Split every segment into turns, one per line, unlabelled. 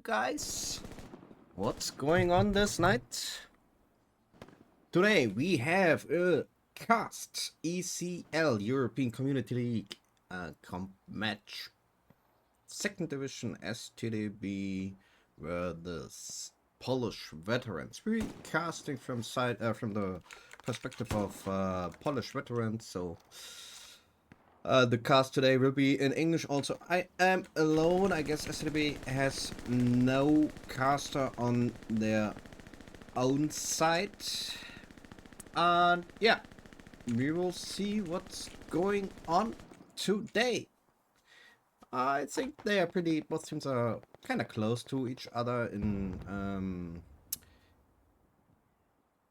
guys, what's going on this night? Today we have a cast ECL European Community League comp match, second division StDb versus Polish veterans. We're casting from the perspective of Polish veterans, so the cast today will be in English. Also, I am alone. I guess STB has no caster on their own site. And yeah, we will see what's going on today. I think they are both teams are kind of close to each other in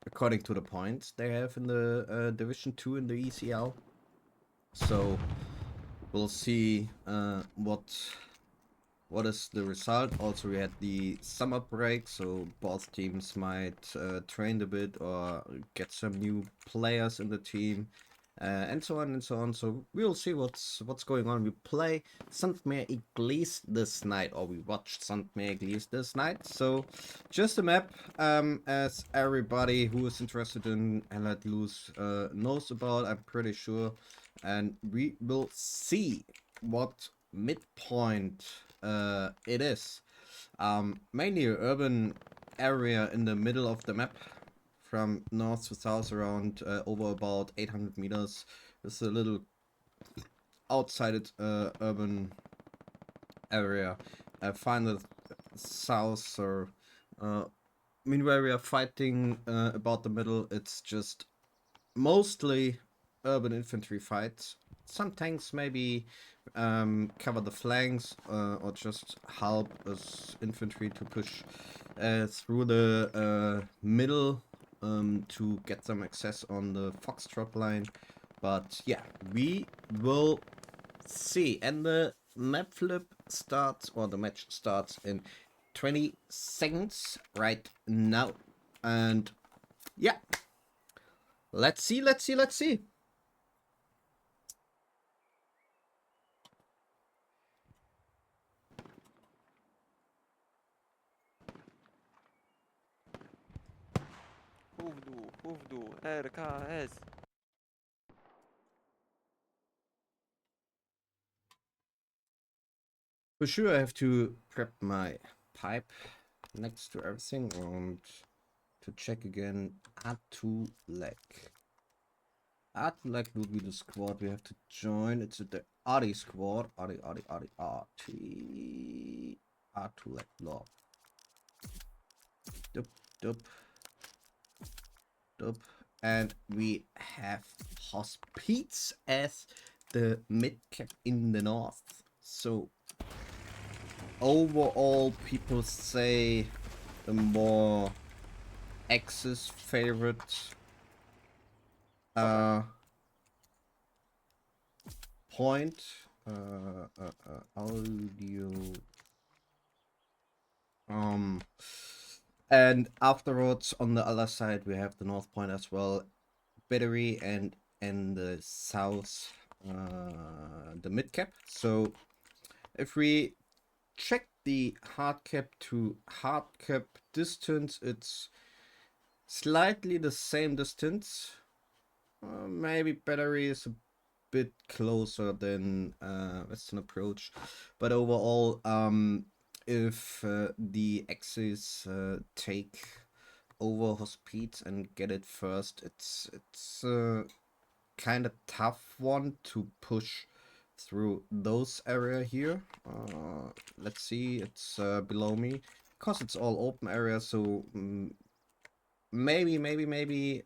according to the points they have in the Division 2 in the ECL. So we'll see what is the result. Also, we had the summer break, so both teams might train a bit or get some new players in the team, and so on and so on. So we'll see what's going on. We play Sandmeer Iglees this night, or we watched Sandmeer Iglees this night. So just a map, as everybody who is interested in Allied Loose knows about, I'm pretty sure. And we will see what midpoint it is. Mainly an urban area in the middle of the map, from north to south, around over about 800 meters. It's a little outside urban area. Final south, or meanwhile we are fighting about the middle. It's just mostly urban infantry fights. Some tanks maybe cover the flanks, or just help us infantry to push through the middle to get some access on the Foxtrot line. But yeah, we will see. And the map flip starts, or the match starts, in 20 seconds right now. And yeah, let's see.
Ufdu, RKS.
For sure, I have to prep my pipe next to everything and to check again. Atulek. Atulek will be the squad we have to join. It's the Adi squad. Adi. Atulek law. Dup. And we have Hospice as the mid cap in the north. So overall, people say the more Axis favorite point. Audio. And afterwards, on the other side, we have the north point as well, battery, and the south, the mid cap. So if we check the hard cap to hard cap distance, it's slightly the same distance. Maybe battery is a bit closer than Western approach, but overall, if the Axis take over Hospice and get it first, it's kind of tough one to push through those area here. Let's see, it's below me, because it's all open area, so maybe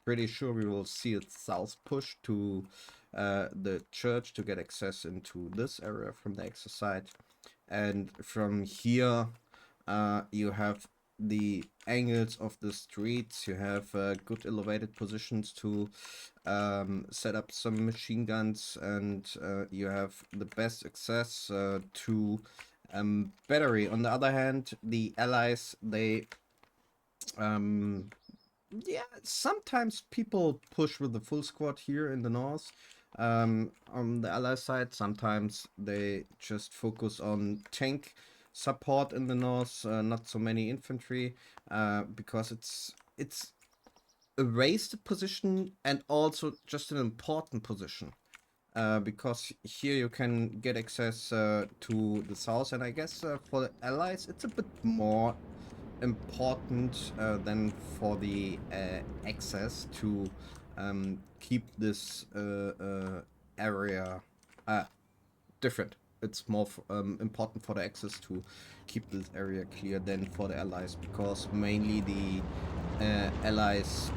pretty sure we will see it south push to the church to get access into this area from the Axis side. And from here, you have the angles of the streets. You have good elevated positions to set up some machine guns, and you have the best access to battery. On the other hand, the allies, they yeah, sometimes people push with the full squad here in the north. On the ally side, sometimes they just focus on tank support in the north, not so many infantry, because it's a wasted position and also just an important position. Because here you can get access to the south, and I guess for the allies it's a bit more important than for the access to keep this area different. It's more important for the access to keep this area clear than for the allies, because mainly the allies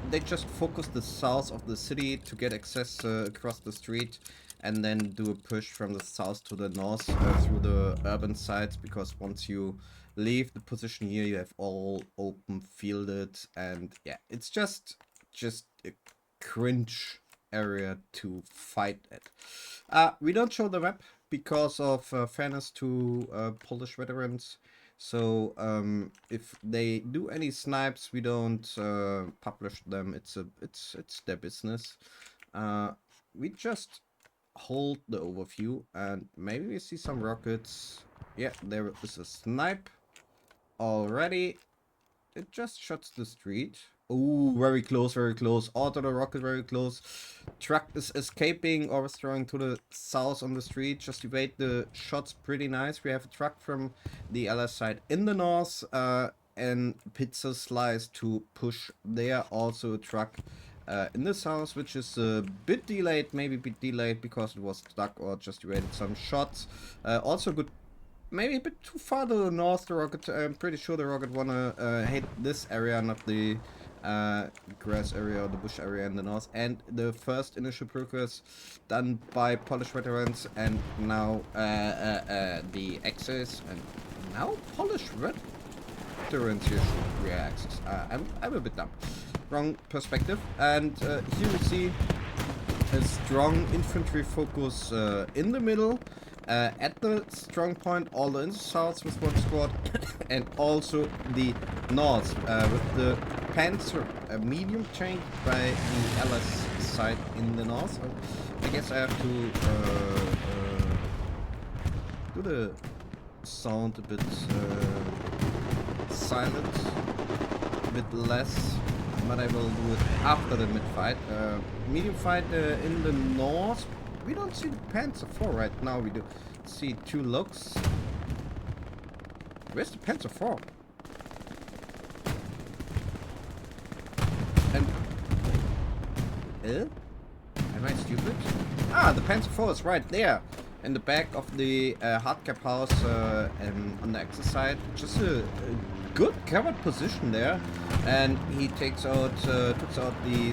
they just focus the south of the city to get access across the street, and then do a push from the south to the north through the urban sides, because once you leave the position here you have all open fielded, and yeah, it's just a cringe area to fight at. We don't show the map because of fairness to Polish veterans. So if they do any snipes, we don't publish them. It's their business. We just hold the overview, and maybe we see some rockets. Yeah, there is a snipe already. It just shuts the street. Ooh, very close, very close. Auto the rocket, very close. Truck is escaping or throwing to the south on the street. Just evade the shots, pretty nice. We have a truck from the other side in the north, and pizza slice to push there. Also a truck in the south, which is a bit delayed, maybe a bit delayed because it was stuck or just evaded some shots. Also good. Maybe a bit too far to the north, the rocket. I'm pretty sure the rocket wanna hit this area, not the grass area or the bush area in the north. And the first initial progress done by Polish veterans, and now the access, and now Polish veterans here should react. I'm a bit dumb. Wrong perspective. And here you see a strong infantry focus in the middle. At the strong point, all in the south with one squad, and also the north with the Panzer medium tank by the Allies side in the north. I guess I have to do the sound a bit silent, a bit less, but I will do it after the mid fight. Medium fight in the north. We don't see the Panzer IV right now. We do see two looks. Where's the Panzer IV? And am I stupid? Ah, the Panzer IV is right there in the back of the hardcap house and on the access side. Just a good covered position there, and he takes out the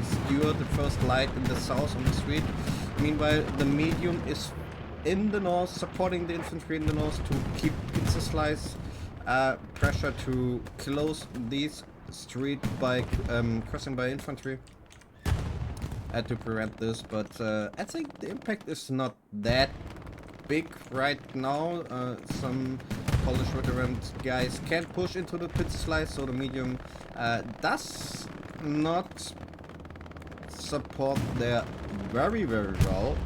steward, the first light in the south on the street. Meanwhile, the medium is in the north, supporting the infantry in the north to keep pizza slice pressure to close this street by crossing by infantry to prevent this. But I think the impact is not that big right now. Some Polish veteran guys can push into the pizza slice, so the medium does not support there very well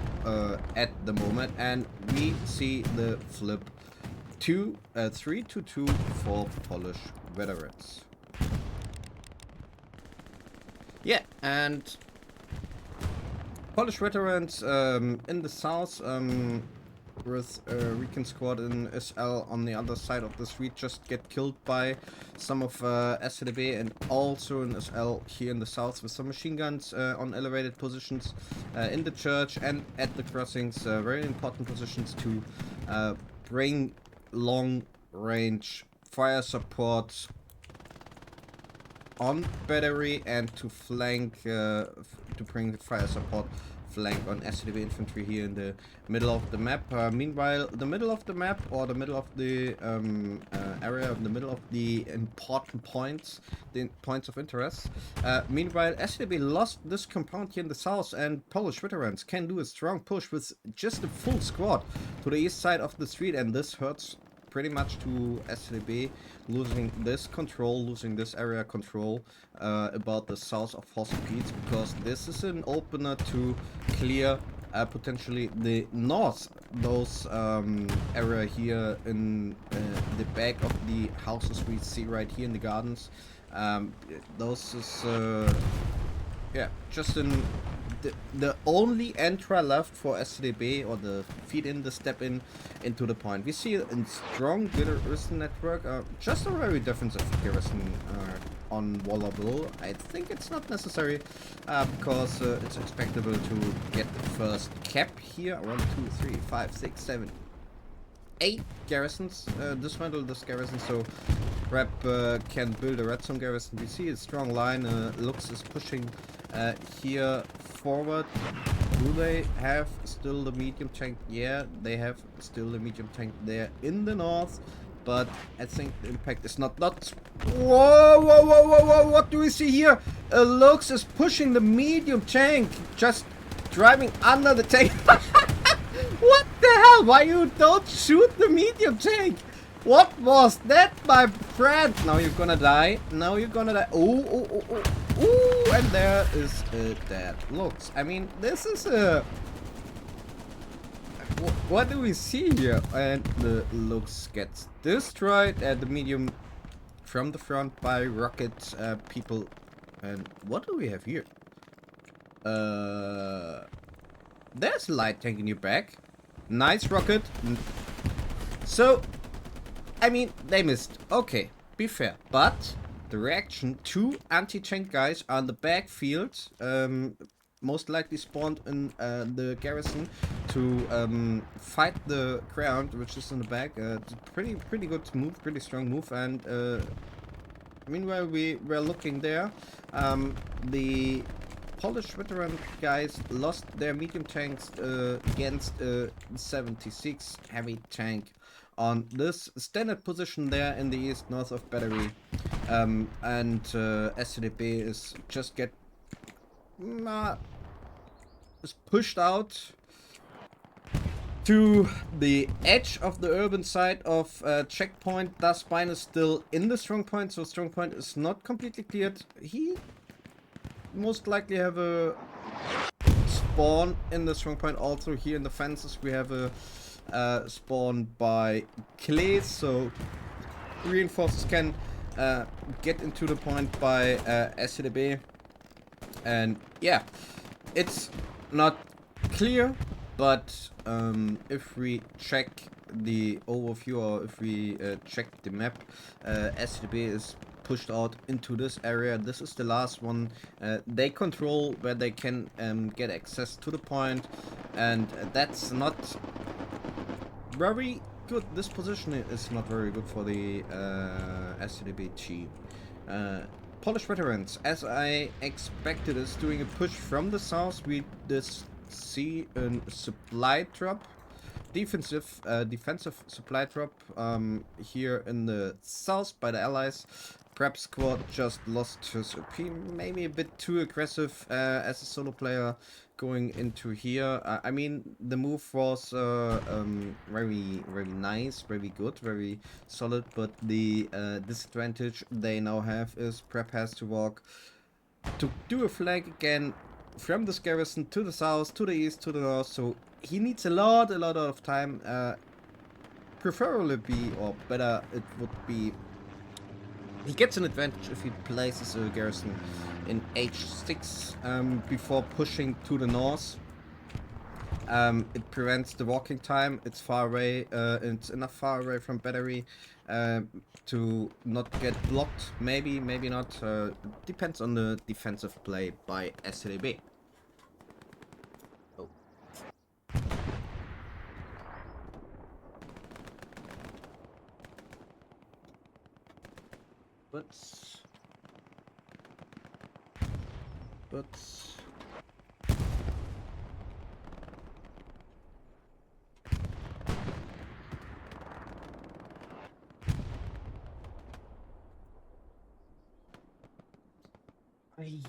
at the moment, and we see the flip 3-2 for Polish veterans. Yeah, and Polish veterans in the south with Recon Squad in SL on the other side of the street just get killed by some of StDb, and also in SL here in the south with some machine guns on elevated positions in the church and at the crossings. Very important positions to bring long range fire support on battery, and to flank to bring the fire support flank on STB infantry here in the middle of the map. Meanwhile, the middle of the map, or the middle of the area, the middle of the important points, the points of interest. Meanwhile, STB lost this compound here in the south, and Polish veterans can do a strong push with just a full squad to the east side of the street, and this hurts pretty much to STB, losing this control, losing this area control about the south of Hospice, because this is an opener to clear potentially the north, those area here in the back of the houses we see right here in the gardens. Those is yeah, just in the only entry left for StDb, or the feed in, the step in into the point. We see a strong garrison network, just a very defensive garrison on Wallable. I think it's not necessary because it's expectable to get the first cap here. 1, 2, 3, 5, 6, 7, 8 garrisons. Dismantle this garrison, so Rep can build a red zone garrison. We see a strong line. Lux is pushing here forward. Do they have still the medium tank? Yeah, they have still the medium tank there in the north, but I think the impact is not. Whoa, whoa, whoa, whoa, whoa! What do we see here? Lux is pushing the medium tank, just driving under the tank. What the hell? Why you don't shoot the medium tank? What was that, my friend? Now you're gonna die. Now you're gonna die. Oh, oh, oh, oh. Ooh, and there is a dead Lux. I mean, this is a... What do we see here? And the Lux gets destroyed at the medium from the front by rocket people. And what do we have here? There's a light tank in your back. Nice rocket. So, I mean, they missed. Okay, be fair. But the reaction, 2 anti-tank guys on the backfield, most likely spawned in the garrison to fight the ground, which is in the back. Pretty good move, pretty strong move. And meanwhile, we were looking there. The Polish veteran guys lost their medium tanks against a 76 heavy tank on this standard position there in the east, north of Battery. And StDb is just is pushed out to the edge of the urban side of checkpoint. Thus, Spine is still in the strong point, so strong point is not completely cleared. He most likely have a spawn in the strong point. Also here in the fences we have a spawn by clay, so reinforcers can get into the point by StDb. And yeah, it's not clear, but if we check the overview, or if we check the map, StDb is pushed out into this area. This is the last one. They control where they can get access to the point, and that's not very good. This position is not very good for the StDb team. Polish veterans, as I expected, is doing a push from the south. We just see a supply drop, defensive supply drop here in the south by the allies. Prep squad just lost his OP, maybe a bit too aggressive as a solo player going into here. I mean, the move was very nice, very good, very solid, but the disadvantage they now have is Prep has to walk to do a flank again from this garrison to the south, to the east, to the north, so he needs a lot of time. Preferably or better it would be, he gets an advantage if he places a garrison in H6 before pushing to the north. It prevents the walking time. It's far away. It's enough far away from Battery to not get blocked. Maybe not. Depends on the defensive play by StDb. Oh. But ay.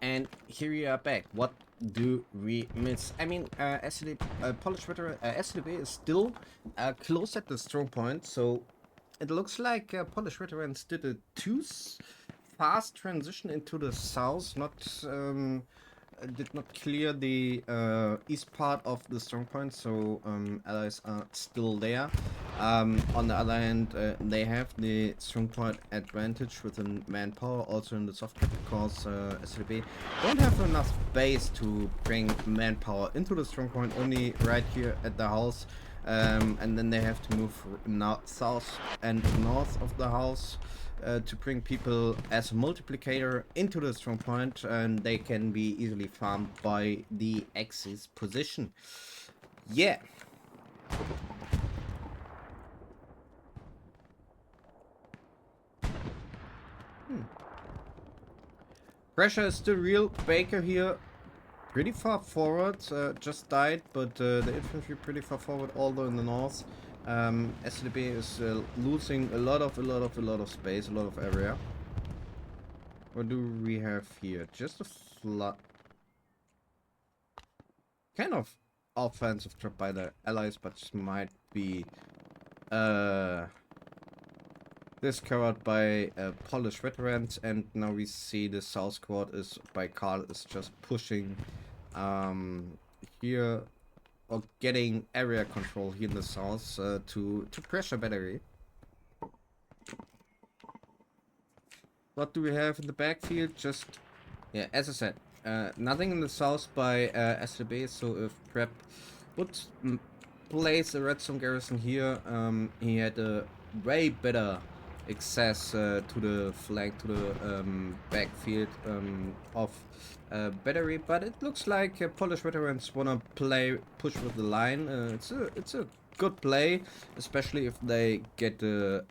And here we are back. What do we miss? I mean, Polish veteran StDb is still close at the strong point, so it looks like Polish veterans did a too fast transition into the south, not did not clear the east part of the strongpoint, so allies are still there. On the other hand, they have the strongpoint advantage within manpower, also in the soft cap, because StDb don't have enough base to bring manpower into the strongpoint, only right here at the house. And then they have to move south and north of the house to bring people as a multiplicator into the strong point, and they can be easily farmed by the axis position. Yeah. Pressure is still real. Baker here pretty far forward, just died, but the infantry pretty far forward, although in the north. StDb is losing a lot of space, a lot of area. What do we have here? Just a flood. Kind of offensive drop by the allies, but might be discovered by Polish veterans. And now we see the south squad is by Karl is just pushing here, or getting area control here in the south to pressure battery. What do we have in the backfield? Just, yeah, as I said, nothing in the south by STB, so if Prep would place a redstone garrison here, he had a way better access to the flank, to the backfield of battery, but it looks like Polish veterans wanna push with the line. It's a good play, especially if they get the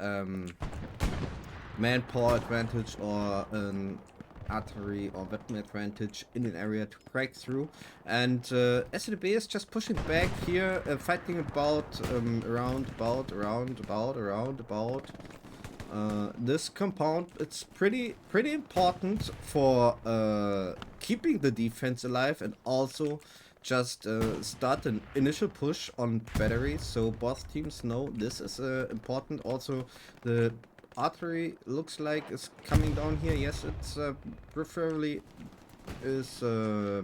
manpower advantage or an artillery or weapon advantage in an area to break through. And StDb is just pushing back here, fighting about around this compound. It's pretty important for keeping the defense alive, and also just start an initial push on batteries, so both teams know this is important. Also, the artillery looks like is coming down here. Yes, it's preferably is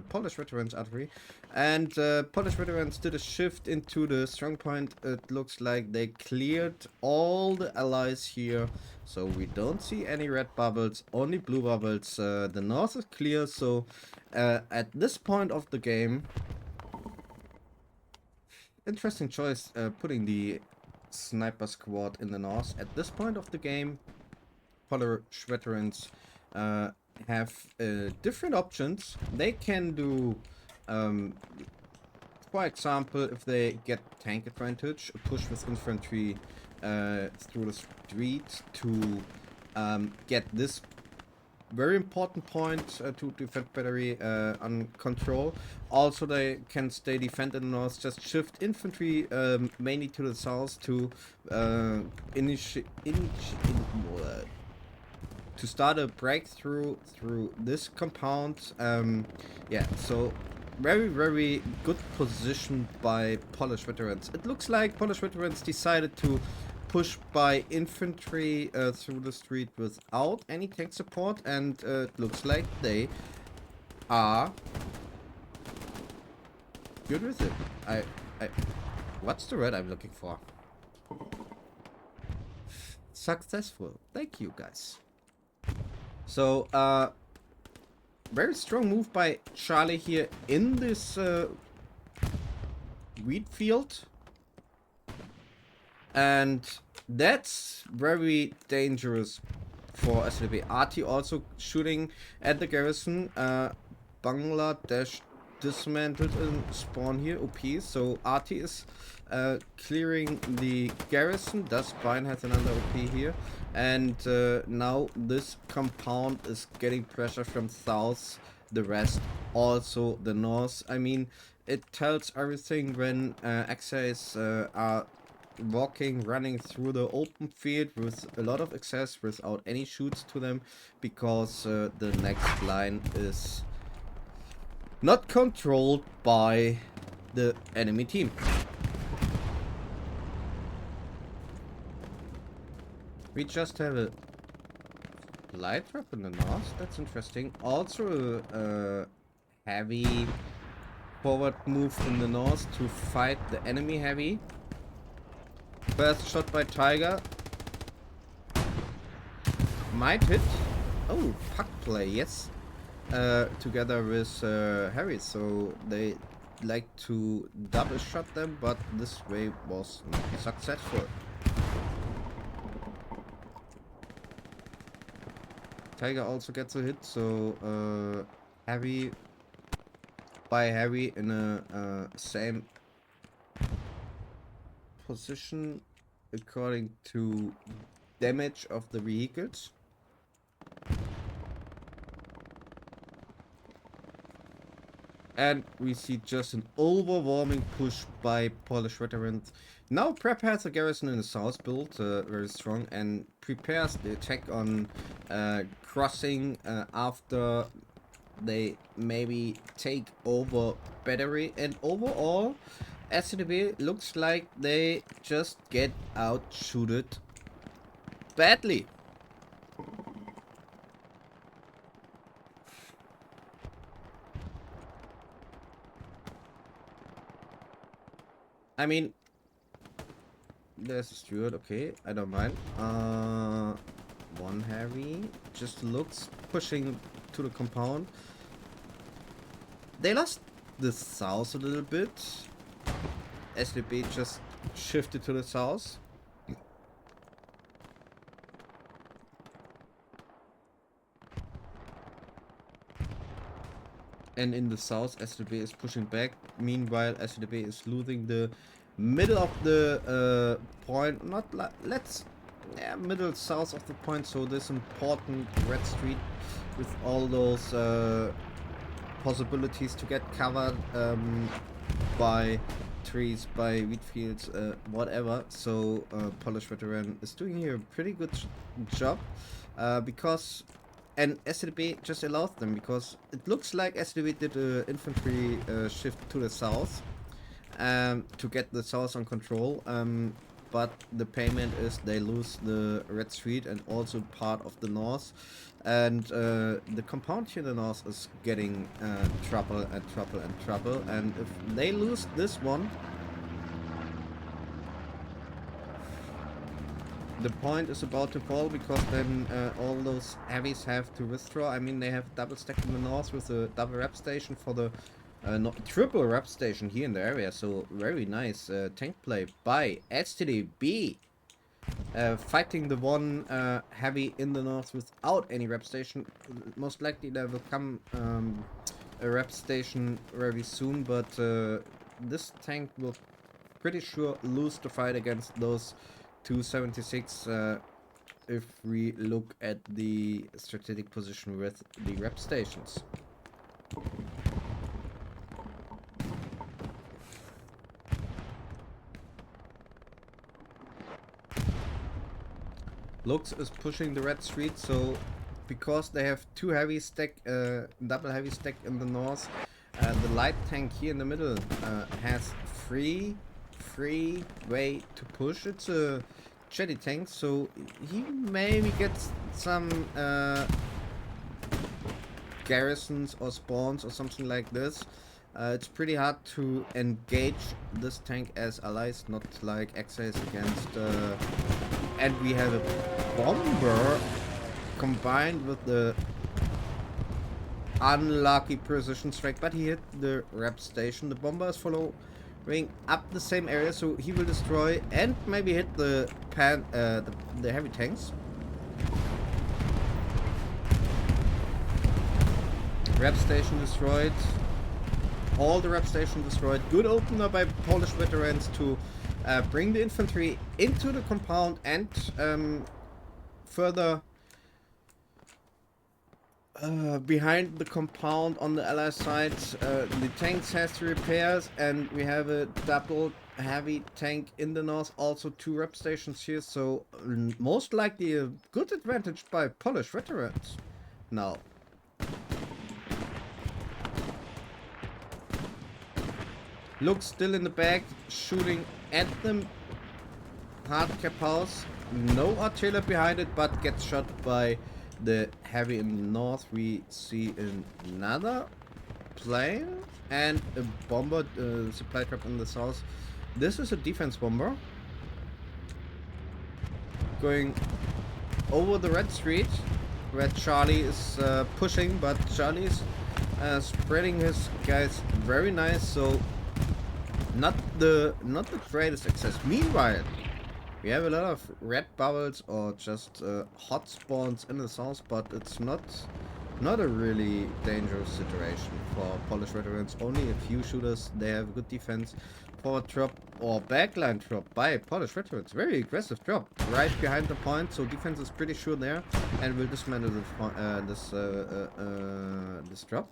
Polish veterans artillery, and Polish veterans did a shift into the strong point. It looks like they cleared all the allies here, so we don't see any red bubbles, only blue bubbles. The north is clear, so at this point of the game, interesting choice putting the sniper squad in the north. At this point of the game, Polish veterans have different options. They can do, for example, if they get tank advantage, push with infantry through the street to get this very important point to defend battery on control. Also, they can stay defend in the north, just shift infantry mainly to the south to to start a breakthrough through this compound. Yeah, so very good position by Polish veterans. It looks like Polish veterans decided to push by infantry through the street without any tank support, and it looks like they are good with it. What's the word I'm looking for? Successful. Thank you, guys. So, very strong move by Charlie here in this wheat field. And that's very dangerous for STB. RT also shooting at the garrison. Bangladesh dismantled and spawn here. OP. So RT is clearing the garrison. Thus Brian has another OP here. And now this compound is getting pressure from south. The rest also the north. I mean, it tells everything when Axis are running through the open field with a lot of access without any shoots to them, because the next line is not controlled by the enemy team. We just have a light trap in the north. That's interesting. Also heavy forward move in the north to fight the enemy heavy. First shot by Tiger. Might hit. Oh, puck play, yes. Together with Harry, so they like to double shot them, but this way was not successful. Tiger also gets a hit, so Harry by Harry in a same position according to damage of the vehicles. And we see just an overwhelming push by Polish veterans. Now Prep has a garrison in the south built very strong and prepares the attack on crossing after they maybe take over battery. And overall, StDb looks like they just get outshooted badly. I mean, there's a steward, okay, I don't mind. One heavy just looks pushing to the compound. They lost the south a little bit. STB just shifted to the south. And in the south, STB is pushing back. Meanwhile, STB is losing the middle of the point. Not like, middle south of the point. So this important red street with all those possibilities to get covered by trees, by wheat fields, whatever. So Polish veteran is doing here a pretty good job because. And STB just allows them, because it looks like STB did an infantry shift to the south to get the south on control, but the payment is they lose the red street and also part of the north, and the compound here in the north is getting trouble and trouble and trouble, and if they lose this one, the point is about to fall, because then all those heavies have to withdraw. I mean, they have double stack in the north with a double rep station for the triple rep station here in the area. So very nice tank play by StDb, fighting the one heavy in the north without any rep station. Most likely there will come a rep station very soon, but this tank will pretty sure lose the fight against those 276 if we look at the strategic position with the rep stations. Lux is pushing the red street, so because they have two heavy stack, double heavy stack in the north, the light tank here in the middle has free way to push. It's a jetty tank, so he maybe gets some garrisons or spawns or something like this. It's pretty hard to engage this tank as allies, not like Axis against and we have a bomber combined with the unlucky precision strike, but he hit the rep station. The bomber is following up the same area, so he will destroy and maybe hit the heavy tanks. Rep station destroyed. All the rep station destroyed. Good opener by Polish veterans to bring the infantry into the compound and further behind the compound on the ally side. The tanks has to repairs, and we have a double heavy tank in the north, also two rep stations here, so most likely a good advantage by Polish veterans now. Looks still in the back, shooting at them. Hard cap house, no artillery behind it, but gets shot by the heavy in the north. We see another plane and a bomber supply drop in the south. This is a defense bomber going over the red street where Charlie is pushing, but Charlie is spreading his guys very nice, so not the greatest access. Meanwhile, we have a lot of red bubbles or just hot spawns in the south, but it's not a really dangerous situation for Polish veterans. Only a few shooters. They have good defense. Forward drop or backline drop by Polish veterans. Very aggressive drop right behind the point, so defense is pretty sure there, and will dismantle this drop.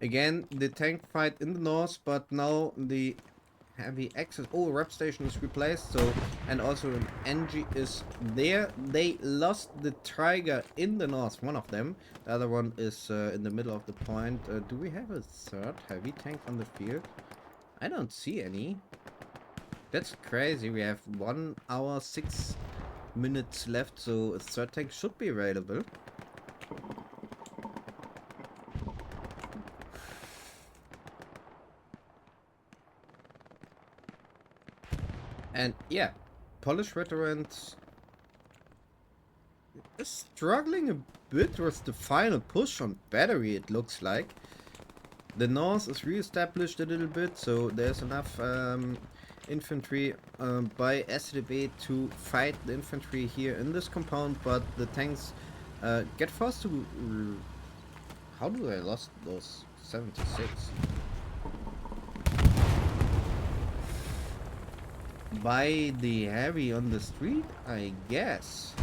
Again, the tank fight in the north, but now the heavy access. Oh, rep station is replaced, so, and also an ENG is there. They lost the Tiger in the north, one of them. The other one is in the middle of the point. Do we have a third heavy tank on the field? I don't see any. That's crazy. We have 1 hour 6 minutes left, so a third tank should be available. And yeah, Polish veterans is struggling a bit with the final push on battery, it looks like. The north is re-established a little bit, so there's enough infantry by StDb to fight the infantry here in this compound, but the tanks get forced to... How do I lost those 76? By the heavy on the street, I guess.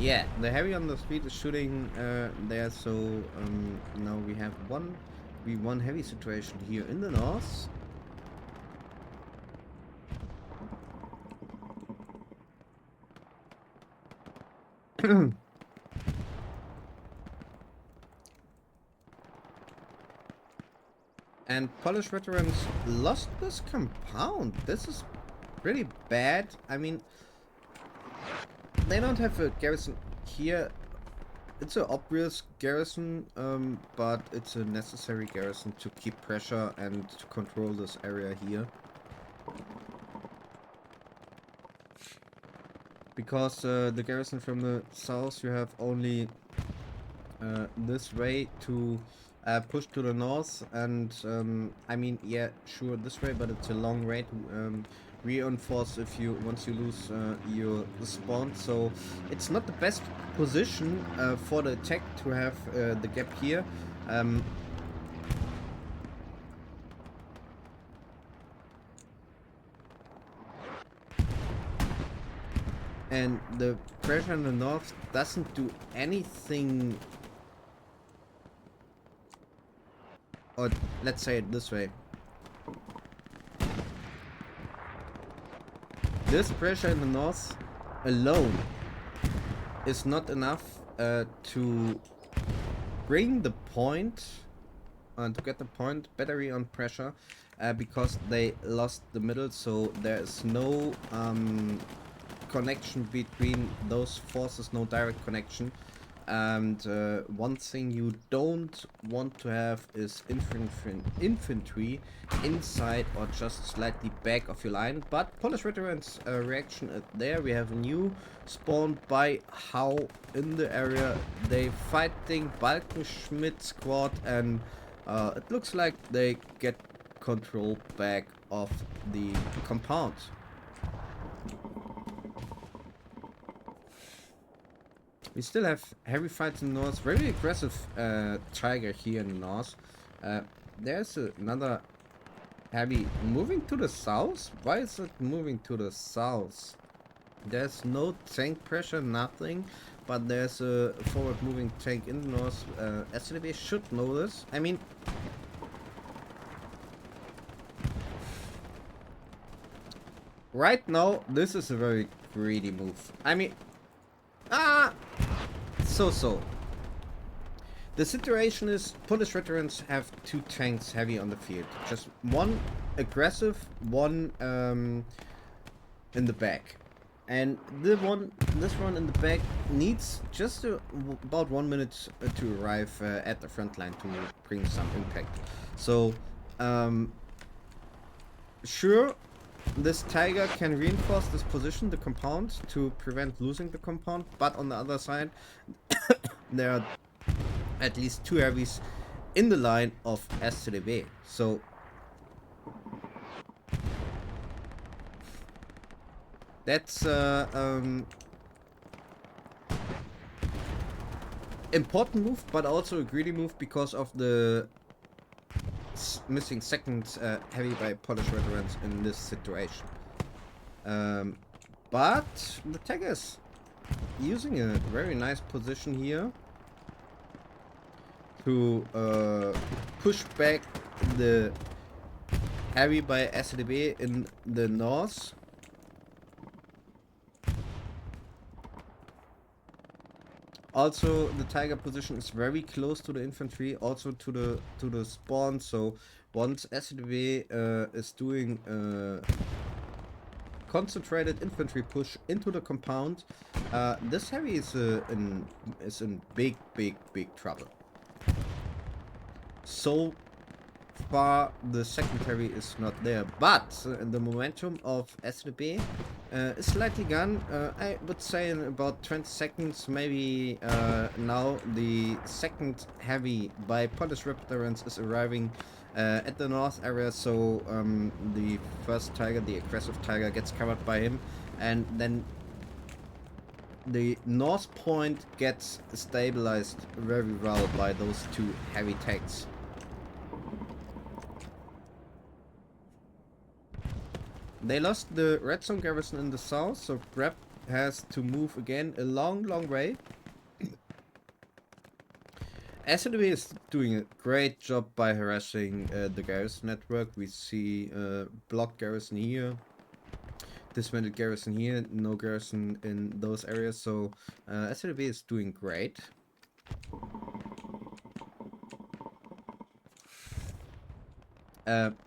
Yeah, the heavy on the street is shooting there, so now we have 1v1 heavy situation here in the north. And Polish veterans lost this compound. This is pretty bad. I mean, they don't have a garrison here. It's an obvious garrison, but it's a necessary garrison to keep pressure and to control this area here. Because the garrison from the south, you have only this way to push to the north, and I mean, yeah, sure, this way, but it's a long way to reinforce if you once you lose your spawn, so it's not the best position for the attack to have the gap here. And the pressure in the north doesn't do anything, or let's say it this way. This pressure in the north alone is not enough to bring the point, to get the point battery on pressure, because they lost the middle, so there is no connection between those forces, no direct connection. And one thing you don't want to have is infantry inside or just slightly back of your line. But Polish veterans reaction there. We have a new spawn by How in the area. They fighting Balkenschmidt squad, and it looks like they get control back of the compound. We still have heavy fights in the north. Very aggressive Tiger here in the north. There's another heavy moving to the south. Why is it moving to the south? There's no tank pressure, nothing. But there's a forward moving tank in the north. STDB should know this. I mean, right now, this is a very greedy move. I mean, so. The situation is Polish veterans have 2 tanks heavy on the field. Just one aggressive, one in the back. And this one in the back needs just about 1 minute to arrive at the front line to bring some impact. So, sure, this tiger can reinforce this position, the compound, to prevent losing the compound. But on the other side, there are at least 2 heavies in the line of StDb. So that's important move, but also a greedy move because of the missing second heavy by Polish veterans in this situation. But the tiger is using a very nice position here to push back the heavy by StDb in the north. Also, the tiger position is very close to the infantry, also to the spawn. So once StDb is doing concentrated infantry push into the compound, this heavy is in big trouble. So far the second heavy is not there, but the momentum of StDb is slightly gone. I would say in about 20 seconds, maybe now the second heavy by Polish veterans is arriving at the north area, so the first tiger, the aggressive tiger, gets covered by him, and then the north point gets stabilized very well by those 2 heavy tanks. They lost the red zone garrison in the south, so Grab has to move again a long way. SME is doing a great job by harassing the garrison network. We see block garrison here, dismantled garrison here, no garrison in those areas, so SME is doing great.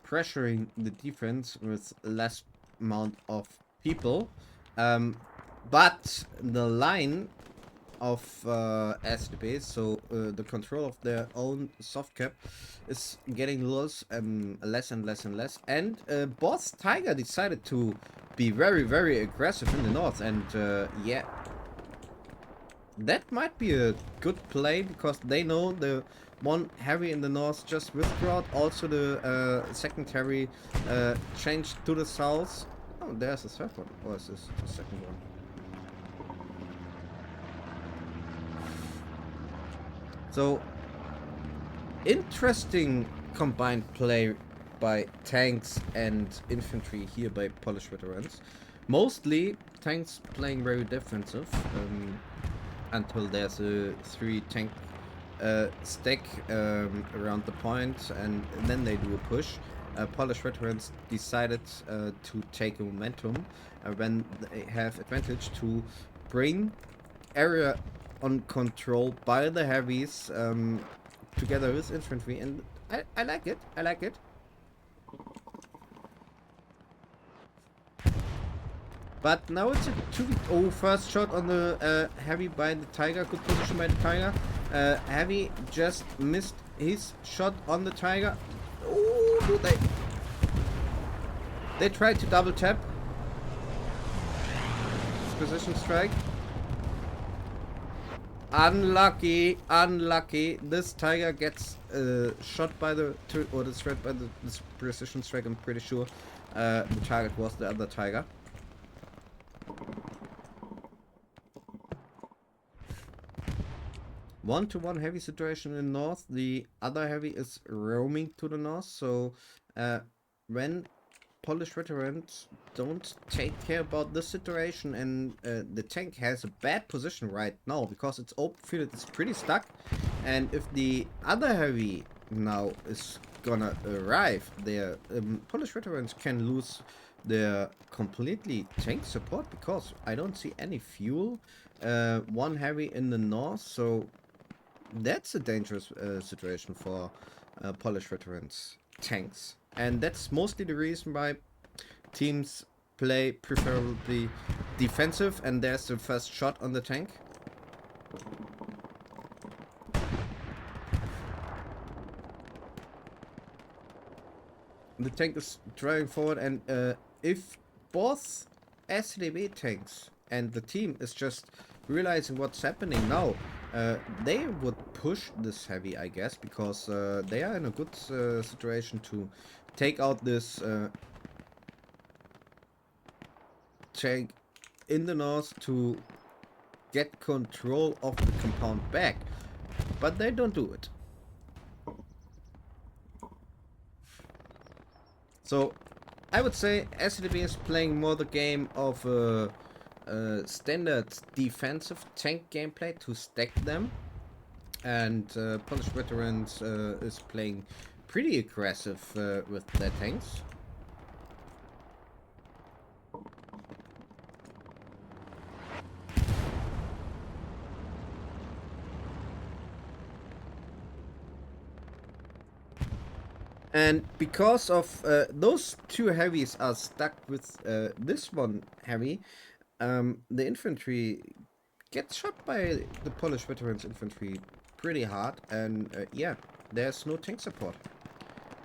Pressuring the defense with less amount of people, but the line of STB, so the control of their own soft cap, is getting less and less, and Boss Tiger decided to be very aggressive in the north, and yeah, that might be a good play, because they know the one heavy in the north just withdrew. Also the second heavy changed to the south. Oh, there's the third one. Or is this the second one? So, interesting combined play by tanks and infantry here by Polish veterans. Mostly tanks playing very defensive until there's a 3 tank stack around the point, and then they do a push. Polish veterans decided to take a momentum when they have advantage to bring area on control by the heavies together with infantry, and I like it. I like it. But now it's a 2v0. First shot on the heavy by the tiger. Good position by the tiger. Heavy just missed his shot on the tiger. Oh, they tried to double tap. Precision strike. Unlucky. This tiger gets shot by the destroyed by this precision strike. I'm pretty sure the target was the other tiger. One-to-one heavy situation in north. The other heavy is roaming to the north. So when Polish veterans don't take care about this situation, and the tank has a bad position right now because it's open field, it's pretty stuck, and if the other heavy now is gonna arrive there, Polish veterans can lose their completely tank support, because I don't see any fuel. One heavy in the north, so that's a dangerous situation for Polish veterans tanks, and that's mostly the reason why teams play preferably defensive, and there's the first shot on the tank. The tank is driving forward, and if both StDb tanks and the team is just realizing what's happening now, they would push this heavy, I guess, because they are in a good situation to take out this tank in the north to get control of the compound back, but they don't do it. So I would say StDb is playing more the game of standard defensive tank gameplay to stack them, and Polish Veterans is playing pretty aggressive with their tanks. And because of those two heavies are stuck with this one heavy, the infantry gets shot by the Polish Veterans infantry pretty hard, and yeah, there's no tank support.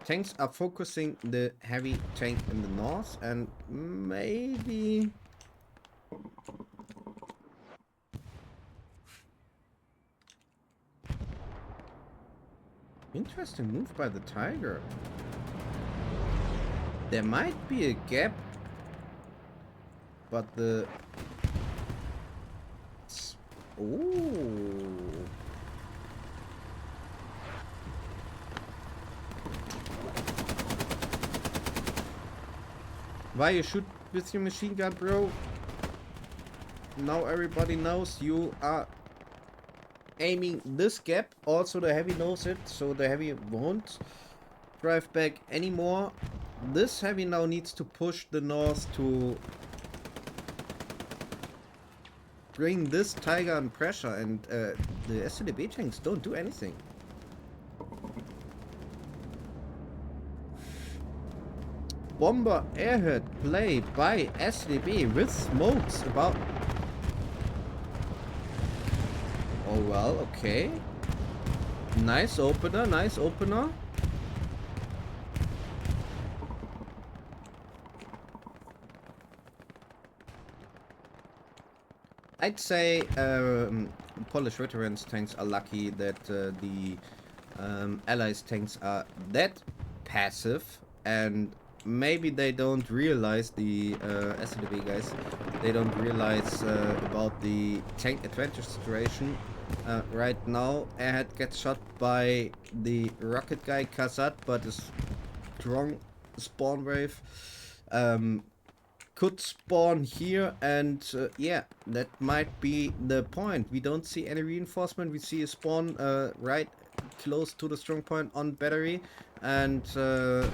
Tanks are focusing the heavy tank in the north, and maybe... Interesting move by the Tiger. There might be a gap, but the... Ooh. Why you shoot with your machine gun, bro? Now everybody knows you are aiming this gap. Also the heavy knows it, so the heavy won't drive back anymore. This heavy now needs to push the north to bring this Tiger on pressure, and the StDb tanks don't do anything. Bomber airhead play by StDb with smokes about... Oh well, okay. Nice opener, nice opener. I'd say Polish Veterans tanks are lucky that the Allies tanks are that passive, and maybe they don't realize, the StDb guys, they don't realize about the tank advantage situation. Right now, Airhead gets shot by the rocket guy Kazat, but a strong spawn wave could spawn here, and yeah, that might be the point. We don't see any reinforcement. We see a spawn right close to the strong point on battery, and oh,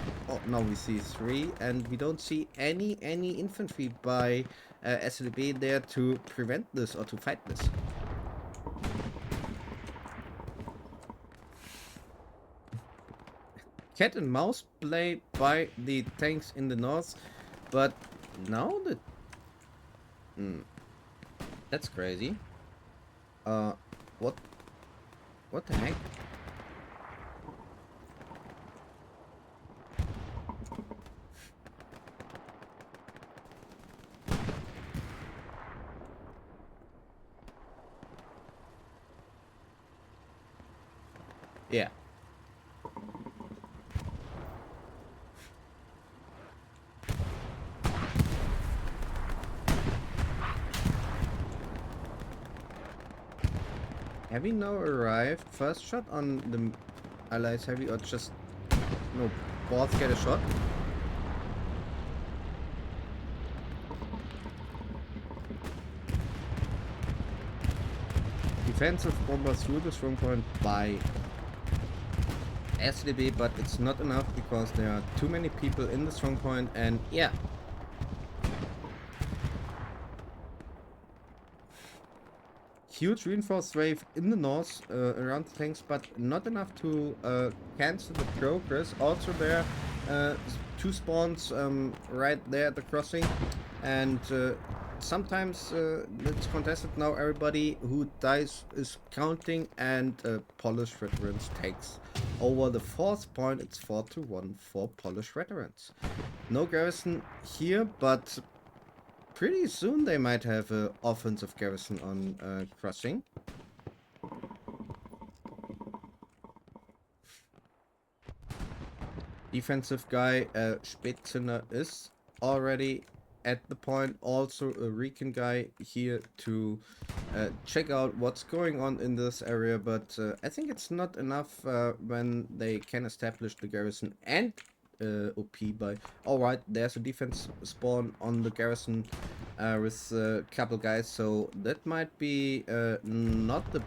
now we see 3, and we don't see any infantry by StDb there to prevent this or to fight this. Cat and mouse play by the tanks in the north, but now the... that's crazy. What the heck? Yeah. Heavy now arrived. First shot on the Allies heavy, or just... no, both get a shot. Defensive bomber through the strong point by StDb, but it's not enough because there are too many people in the strong point, and yeah. Huge reinforced wave in the north around the tanks, but not enough to cancel the progress. Also there, two spawns right there at the crossing, and sometimes it's contested. Now everybody who dies is counting, and Polish veterans takes over the fourth point. It's 4-1 for Polish veterans. No garrison here, but pretty soon they might have an offensive garrison on crossing. Defensive guy Spätziner is already at the point. Also a Recon guy here to check out what's going on in this area, but I think it's not enough when they can establish the garrison and OP by... Alright, there's a defense spawn on the garrison with a couple guys, so that might be not the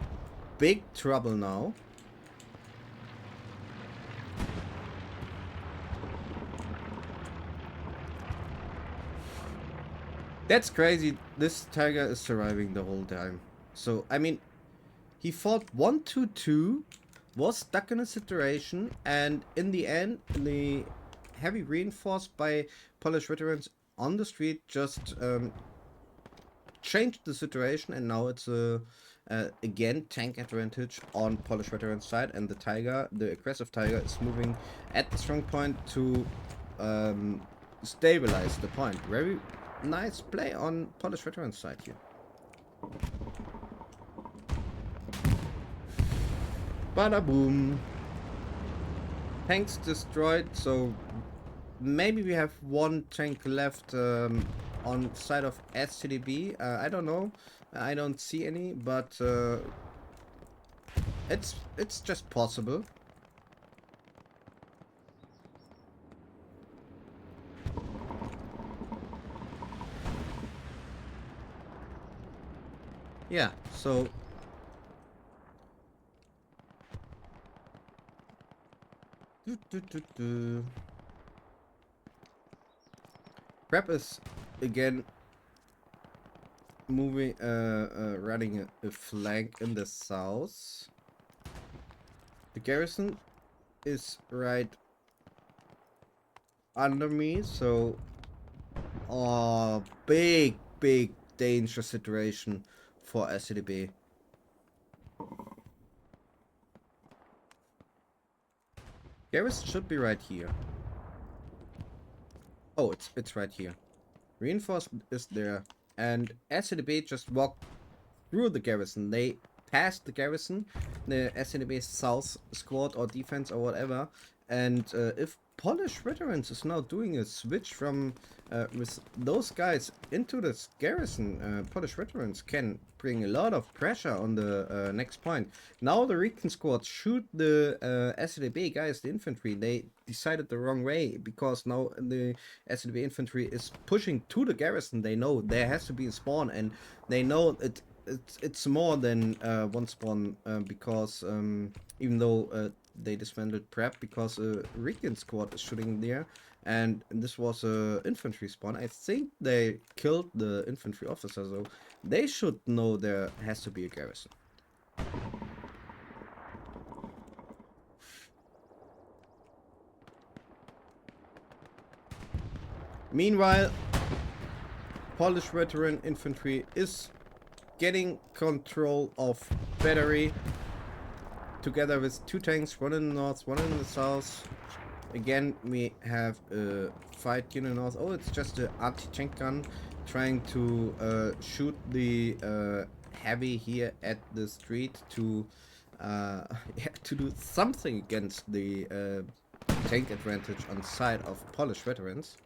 big trouble now. That's crazy. This tiger is surviving the whole time. So, I mean, he fought 1-2-2, was stuck in a situation, and in the end, the heavy reinforced by Polish veterans on the street just changed the situation, and now it's a again tank advantage on Polish veterans side, and the tiger, the aggressive tiger, is moving at the strong point to stabilize the point. Very nice play on Polish veterans side here. Bada boom. Tanks destroyed, so maybe we have one tank left on side of StDb. I don't know. I don't see any, but it's just possible. Yeah, so Prep is again moving, running a flank in the south. The garrison is right under me, so big danger situation for StDb. Garrison should be right here. Oh, it's right here. Reinforcement is there, and StDb just walked through the garrison. They passed the garrison, the StDb South squad or defense or whatever. And if Polish veterans is now doing a switch from with those guys into this garrison, Polish veterans can bring a lot of pressure on the next point. Now the Recon squad shoot the StDb guys, the infantry. They decided the wrong way, because now the StDb infantry is pushing to the garrison. They know there has to be a spawn, and they know it's more than one spawn, because even though they disbanded prep, because a Recon squad is shooting there, and this was a infantry spawn. I think they killed the infantry officer, so they should know there has to be a garrison. Meanwhile, Polish veteran infantry is getting control of battery, together with two tanks, one in the north, one in the south. Again, we have a fight in the north. Oh, it's just an anti-tank gun trying to shoot the heavy here at the street to yeah, to do something against the tank advantage on side of Polish veterans.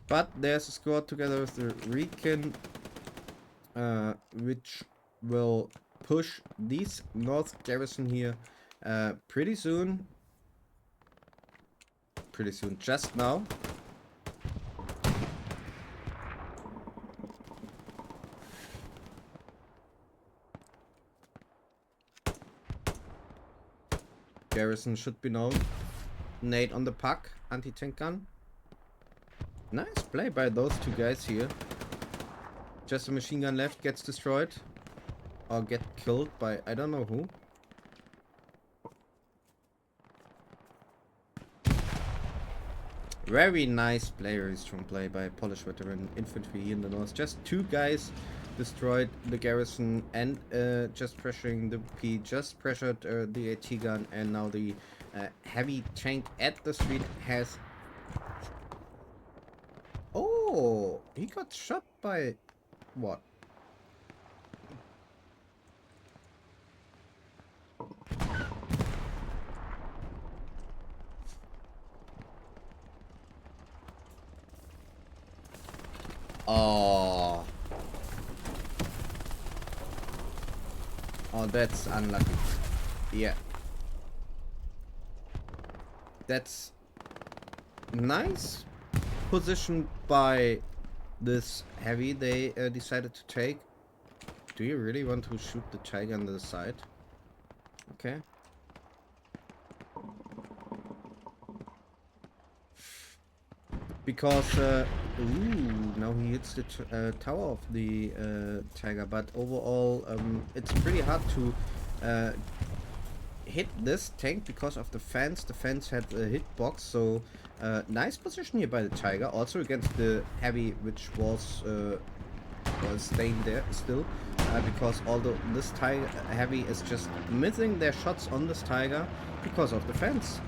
But there's a squad together with the Recon, which will push this north garrison here pretty soon. Just now. Garrison should be known. Nade on the puck, anti-tank gun. Nice play by those two guys here. Just a machine gun left, gets destroyed. Or get killed by I don't know who. Very nice play, very strong play by Polish veteran infantry here in the north. Just 2 guys destroyed the garrison and just pressuring the P, just pressured the AT gun, and now the heavy tank at the street has... Oh, he got shot by what? Oh. Oh, that's unlucky. Yeah. That's nice position by this heavy they decided to take. Do you really want to shoot the tiger on the side? Okay. Because, ooh, now he hits the tower of the tiger, but overall, it's pretty hard to hit this tank because of the fence. The fence had a hitbox, so nice position here by the tiger. Also against the heavy, which was staying there still, because although this tiger heavy is just missing their shots on this tiger because of the fence.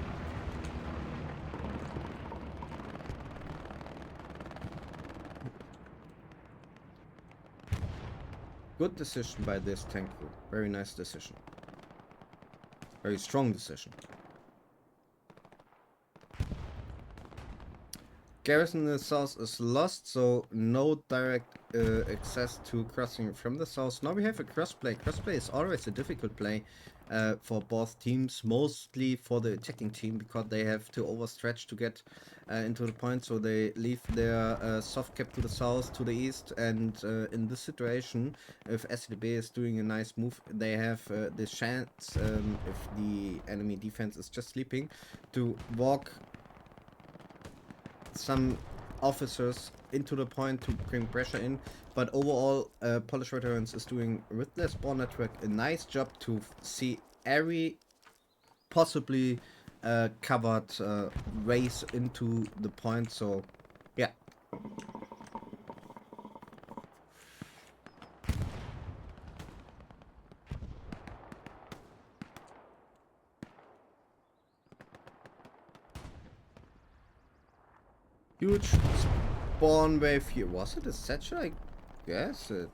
Good decision by this tank group. Very nice decision. Very strong decision. Garrison in the south is lost, so no direct access to crossing from the south. Now we have a crossplay. Crossplay is always a difficult play for both teams, mostly for the attacking team, because they have to overstretch to get into the point, so they leave their soft cap to the south, to the east, and in this situation, if StDb is doing a nice move, they have the chance, if the enemy defense is just sleeping, to walk some officers into the point to bring pressure in. But overall, Polish veterans is doing with their spawn network a nice job to see every possibly covered ways into the point. So yeah. Huge spawn wave here. Was it a satchel? I guess it.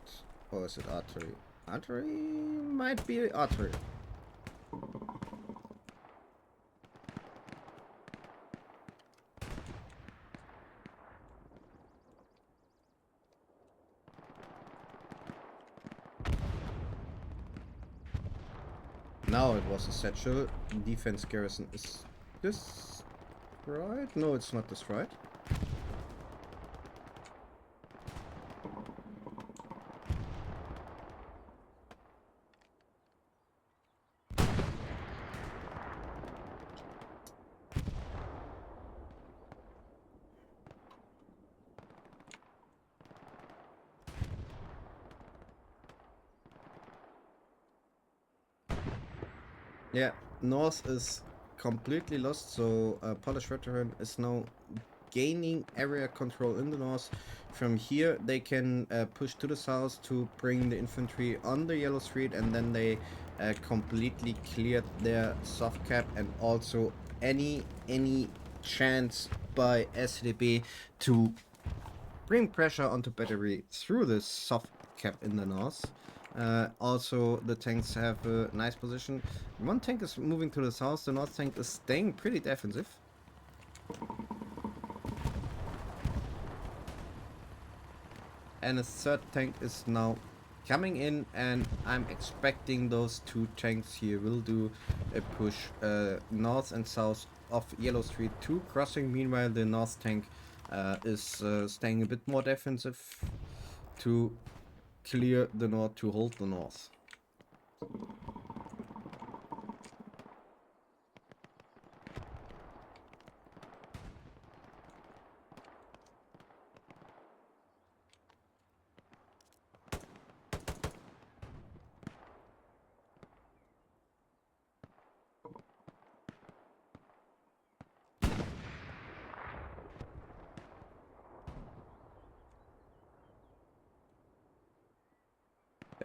Or is it artery? Artery? Might be artery. Now it was a satchel. Defense garrison is destroyed? No, it's not destroyed. Yeah, north is completely lost, so Polish veteran is now gaining area control in the north. From here they can push to the south to bring the infantry on the yellow street, and then they completely cleared their soft cap, and also any chance by StDb to bring pressure onto battery through this soft cap in the north. Also, the tanks have a nice position. One tank is moving to the south, the north tank is staying pretty defensive. And a third tank is now coming in, and I'm expecting those 2 tanks here will do a push north and south of Yellow Street to crossing. Meanwhile, the north tank is staying a bit more defensive to clear the north, to hold the north.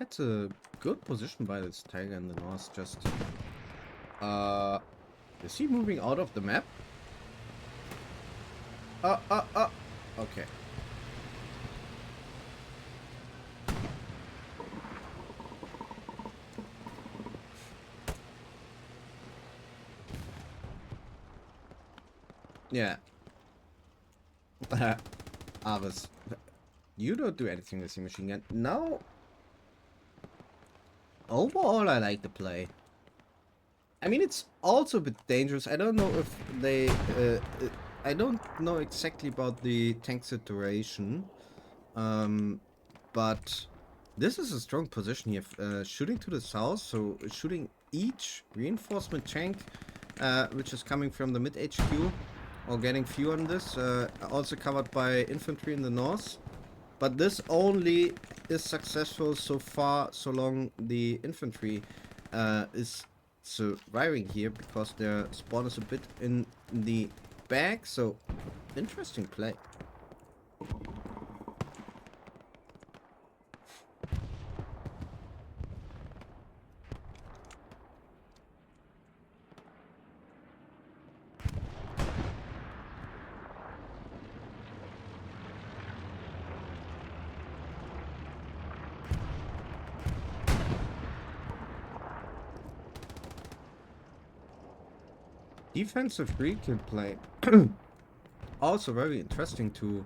That's a good position by this tiger in the north. Just, is he moving out of the map? Okay. Yeah. Avis, you don't do anything with the machine gun. No. Overall, I like the play. I mean, it's also a bit dangerous. I don't know if they... I don't know exactly about the tank situation. But this is a strong position here. Shooting to the south, so shooting each reinforcement tank, which is coming from the mid HQ, or getting few on this. Also covered by infantry in the north. But this only is successful so far, so long the infantry is surviving here, because their spawn is a bit in the back. So, interesting play. Defensive recon play. Also very interesting to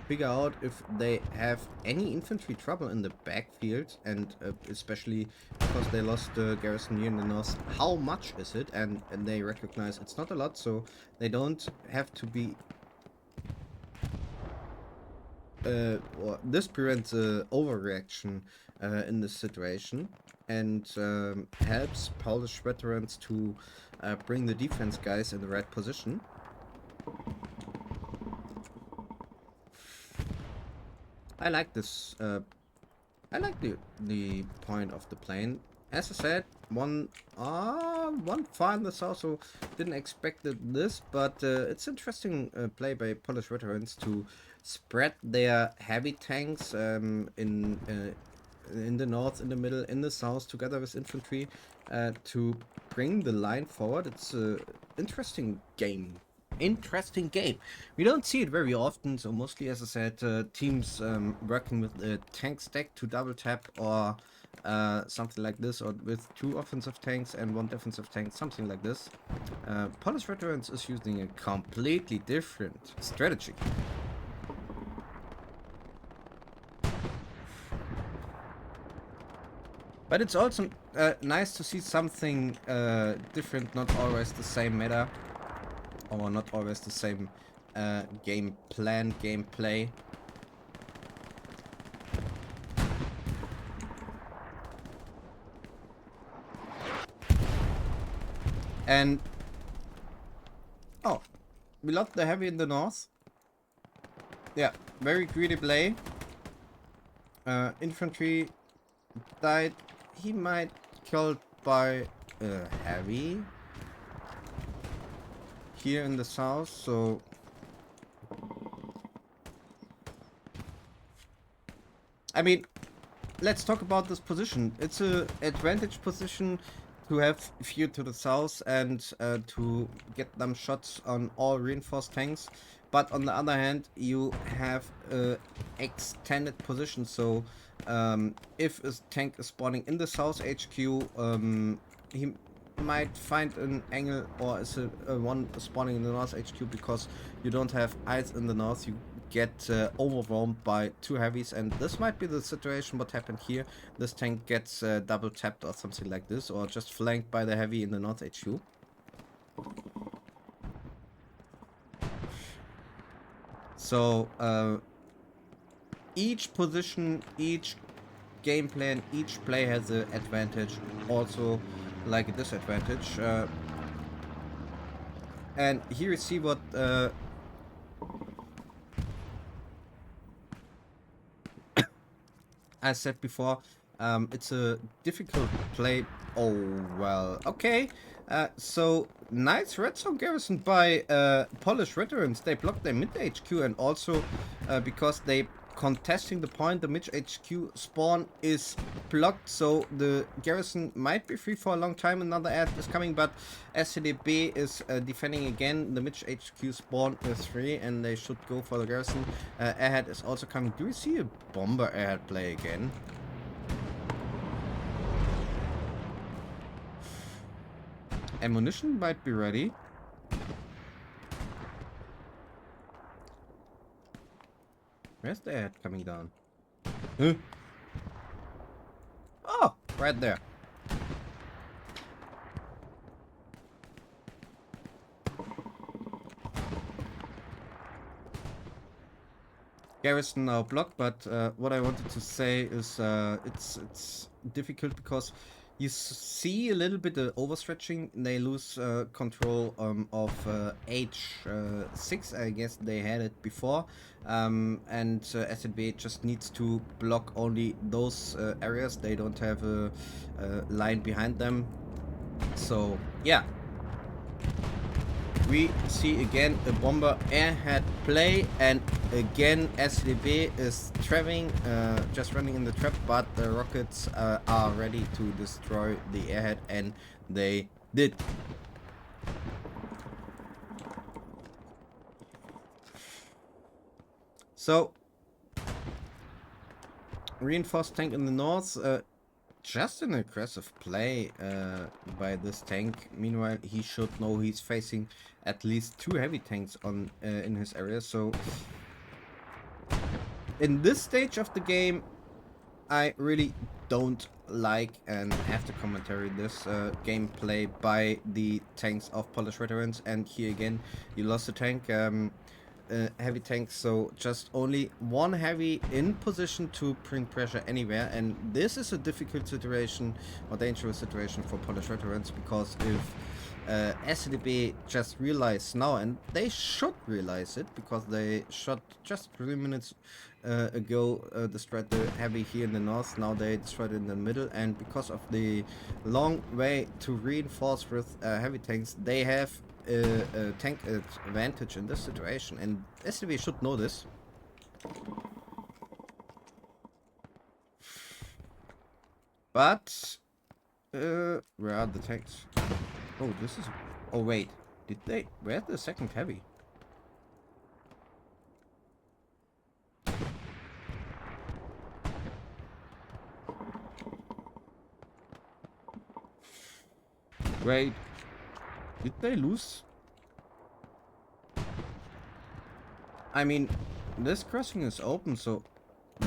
figure out if they have any infantry trouble in the backfield, and especially because they lost the garrison here in the north. How much is it? And they recognize it's not a lot, so they don't have to be... Well, this prevents overreaction in this situation, and helps Polish veterans to bring the defense guys in the right position. I like this. I like the point of the plane. As I said, one far in the south, so didn't expect this, but it's interesting play by Polish veterans to spread their heavy tanks in the north, in the middle, in the south, together with infantry, to bring the line forward. It's an interesting game. We don't see it very often, so mostly, as I said, teams working with a tank stack to double tap, or something like this, or with 2 offensive tanks and 1 defensive tank, something like this. Polish veterans is using a completely different strategy. But it's also nice to see something different, not always the same meta, or not always the same game plan, gameplay. And oh, we lost the heavy in the north. Yeah, very greedy play. Infantry died. He might killed by heavy here in the south, so I mean, let's talk about this position. It's a advantage position to have few to the south and to get them shots on all reinforced tanks, but on the other hand you have extended position, so if a tank is spawning in the south HQ, he might find an angle, or is one spawning in the north HQ, because you don't have eyes in the north, you get overwhelmed by 2 heavies, and this might be the situation what happened here. This tank gets double tapped or something like this, or just flanked by the heavy in the north HQ. So each position, each game plan, each play has an advantage, also like a disadvantage. And here you see what I said before. It's a difficult play. Oh well, okay. So nice red zone garrison by Polish veterans. They blocked their mid HQ, and also because they contesting the point. The Mitch HQ spawn is blocked, so the garrison might be free for a long time. Another ad is coming, but StDb is defending again. The Mitch HQ spawn is free, and they should go for the garrison. Ahead is also coming. Do we see a bomber ahead play again? Ammunition might be ready. Where's the ad coming down? Huh? Oh, right there. Garrison now blocked, but what I wanted to say is it's difficult because you see a little bit of overstretching. They lose control of H6. I guess they had it before, and STB just needs to block only those areas. They don't have a line behind them. So yeah. We see again a bomber airhead play, and again STB is trapping, just running in the trap, but the rockets are ready to destroy the airhead, and they did. So, reinforced tank in the north, just an aggressive play by this tank. Meanwhile, he should know he's facing at least 2 heavy tanks on in his area. So in this stage of the game, I really don't like and have to commentary this gameplay by the tanks of Polish veterans. And here again, you lost a tank. Heavy tanks, so just only 1 heavy in position to bring pressure anywhere, and this is a difficult situation or dangerous situation for Polish veterans, because if STB just realize now, and they should realize it because they shot just 3 minutes ago, destroyed the heavy here in the north. Now they destroyed it in the middle, and because of the long way to reinforce with heavy tanks, they have a tank advantage in this situation, and STB should know this. But where are the tanks? Oh, this is. Oh wait, did they? Where's the second heavy? Wait. Did they lose? I mean, this crossing is open, so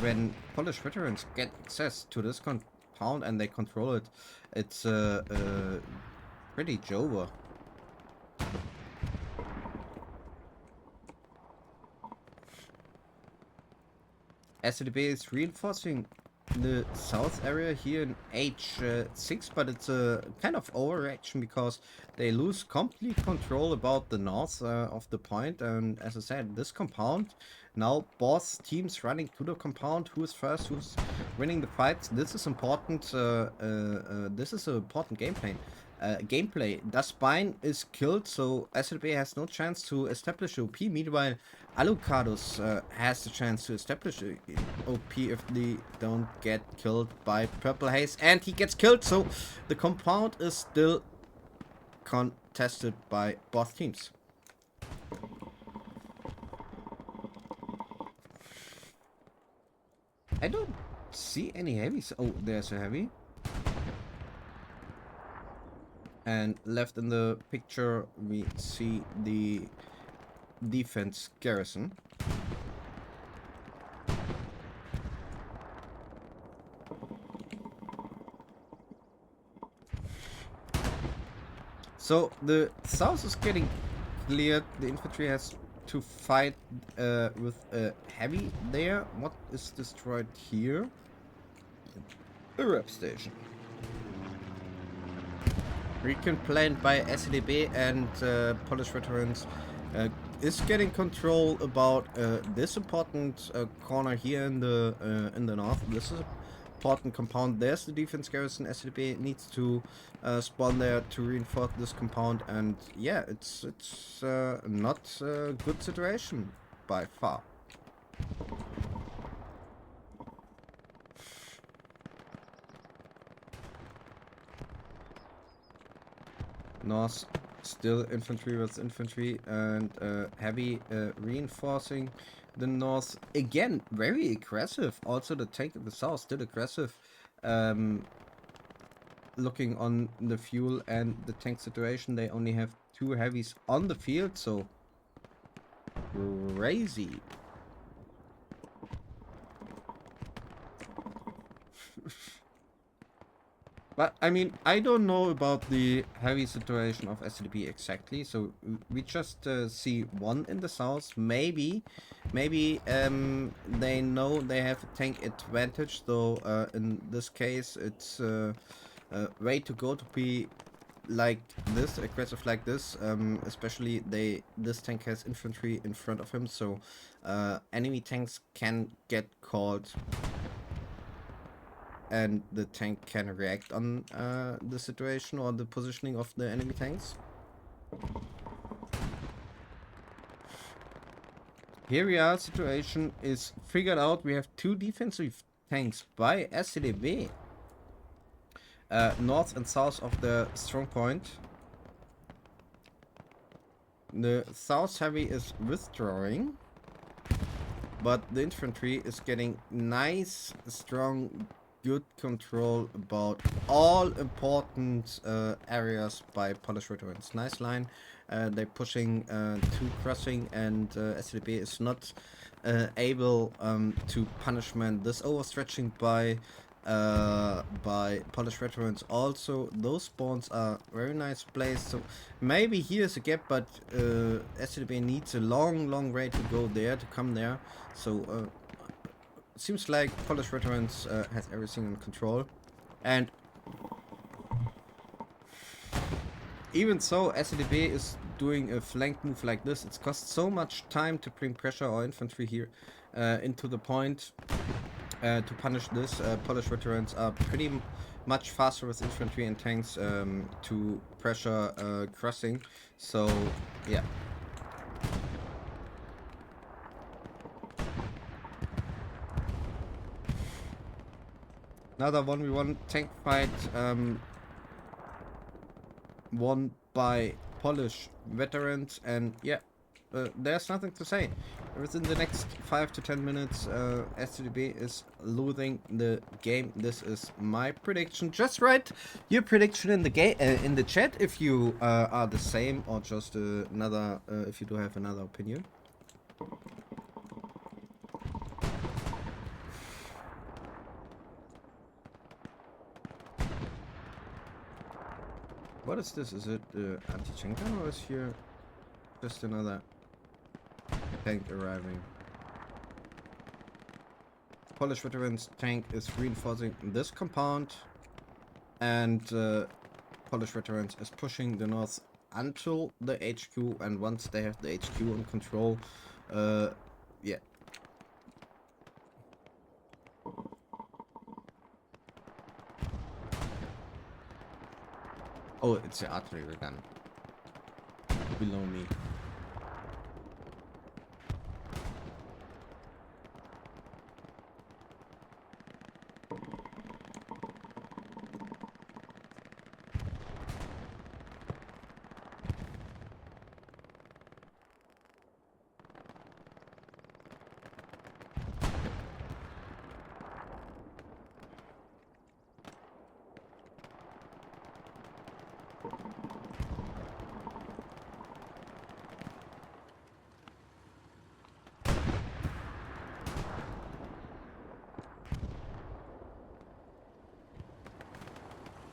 when Polish veterans get access to this compound and they control it, it's pretty Jova. STB is reinforcing the south area here in H6, but it's a kind of overreaction because they lose complete control about the north of the point. And as I said, this compound, now both teams running to the compound, who is first, who's winning the fights. This is important. This is an important gameplay. Dasbine is killed, so SLB has no chance to establish OP. Meanwhile, Alucardus has the chance to establish OP if they don't get killed by Purple Haze, and he gets killed, so the compound is still contested by both teams. I don't see any heavies. Oh, there's a heavy. And left in the picture, we see the defense garrison. So the south is getting cleared. The infantry has to fight with a heavy there. What is destroyed here? A rep station. Recon planned by StDb and Polish veterans is getting control about this important corner here in the north. This is an important compound. There's the defense garrison. StDb needs to spawn there to reinforce this compound, and yeah, it's not a good situation by far. North still infantry with infantry and heavy reinforcing the north. Again, very aggressive. Also the tank in the south still aggressive. Looking on the fuel and the tank situation, they only have 2 heavies on the field, so crazy. But I mean, I don't know about the heavy situation of StDb exactly, so we just see 1 in the south. Maybe they know they have a tank advantage, though in this case it's way to go to be like this, aggressive like this. Especially this tank has infantry in front of him, so enemy tanks can get caught and the tank can react on the situation or the positioning of the enemy tanks. Here we are, situation is figured out. We have 2 defensive tanks by StDb. North and south of the strong point. The south heavy is withdrawing, but the infantry is getting nice, strong, good control about all important areas by Polish veterans. Nice line. They're pushing to crossing, and StDb is not able to punishment this overstretching by Polish veterans. Also, those spawns are very nice placed, so maybe here's a gap, but StDb needs a long way to go there, to come there. So seems like Polish veterans has everything in control, and even so, StDb is doing a flank move like this. It's cost so much time to bring pressure or infantry here into the point to punish this. Polish veterans are pretty much faster with infantry and tanks to pressure crossing. So yeah. Another 1v1 tank fight, won by Polish veterans, and yeah, there's nothing to say. Within the next 5 to 10 minutes, StDb is losing the game. This is my prediction. Just write your prediction in the game in the chat if you are the same, or just another if you do have another opinion. What is this? Is it anti-Chenka, or is here just another tank arriving? Polish veterans tank is reinforcing this compound, and Polish veterans is pushing the north until the HQ, and once they have the HQ in control, yeah. Oh, it's the artillery gun below me.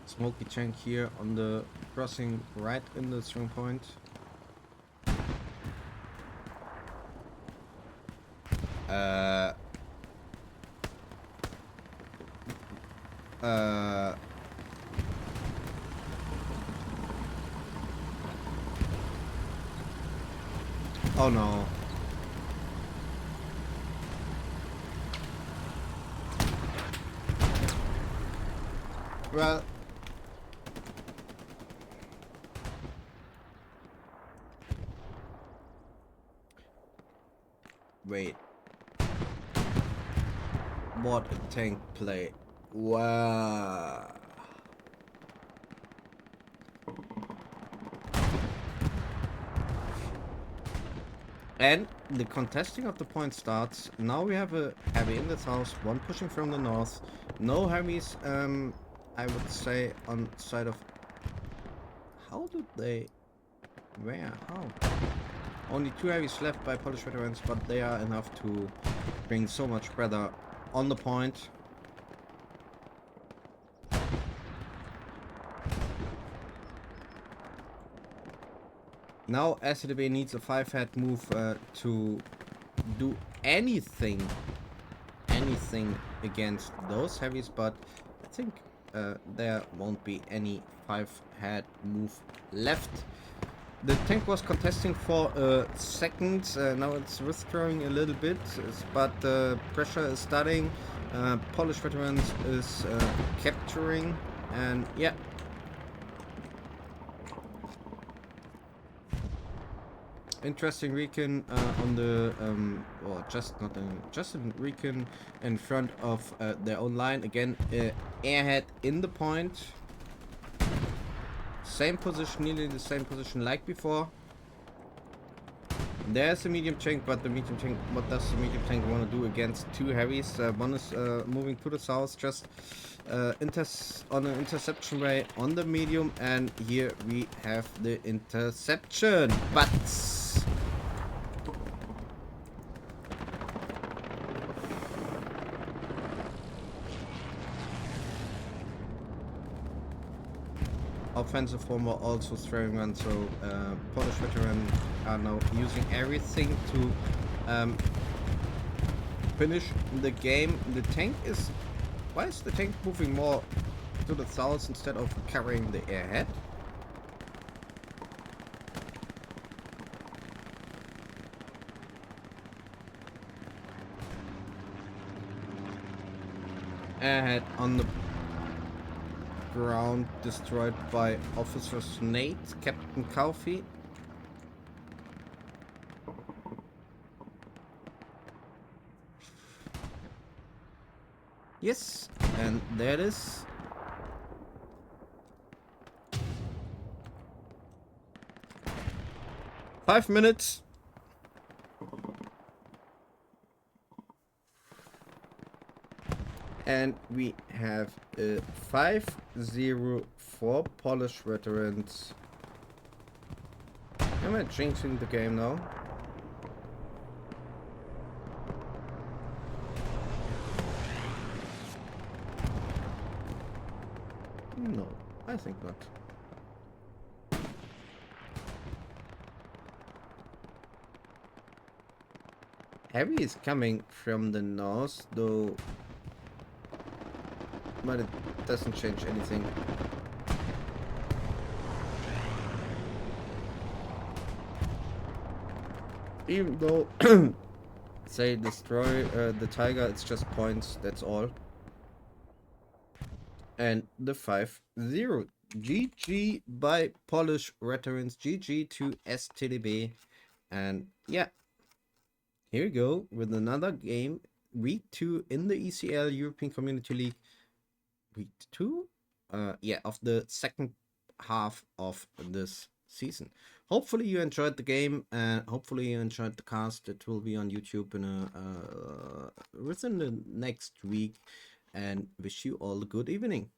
Smoky tank here on the crossing right in the strong point. Oh no. Well, wait. What a tank play. Wow. And the contesting of the point starts. Now we have a heavy in this house, one pushing from the north. No heavies, I would say, on side of... How did they... Where? How? Only 2 heavies left by Polish veterans, but they are enough to bring so much pressure on the point. Now StDb needs a 5-head move to do anything against those heavies, but I think there won't be any 5-head move left. The tank was contesting for a second, now it's withdrawing a little bit, but pressure is starting. Polish veterans is capturing, and yeah. Interesting recon on the, or just a recon in front of their own line. Again, airhead in the point. Same position, nearly the same position like before. There's a medium tank, but the medium tank, what does the medium tank want to do against 2 heavies? One is moving to the south, just on an interception way on the medium, and here we have the interception. But offensive former also throwing one, so Polish veterans are now using everything to finish the game. The tank is... Why is the tank moving more to the south instead of carrying the airhead? Airhead on the ground, destroyed by Officer Snake, Captain Coffee. Yes, and there it is. Five minutes. And we have a 5-0 for Polish veterans. Am I jinxing the game now? No, I think not. Heavy is coming from the north, though, but it doesn't change anything. Even though say destroy the tiger, it's just points, that's all. And the 5-0. GG by Polish veterans. GG to StDb. And yeah, here we go with another game. Week 2 in the ECL European Community League. Week 2? Yeah, of the second half of this season. Hopefully you enjoyed the game, and hopefully you enjoyed the cast. It will be on YouTube in within the next week, and wish you all a good evening.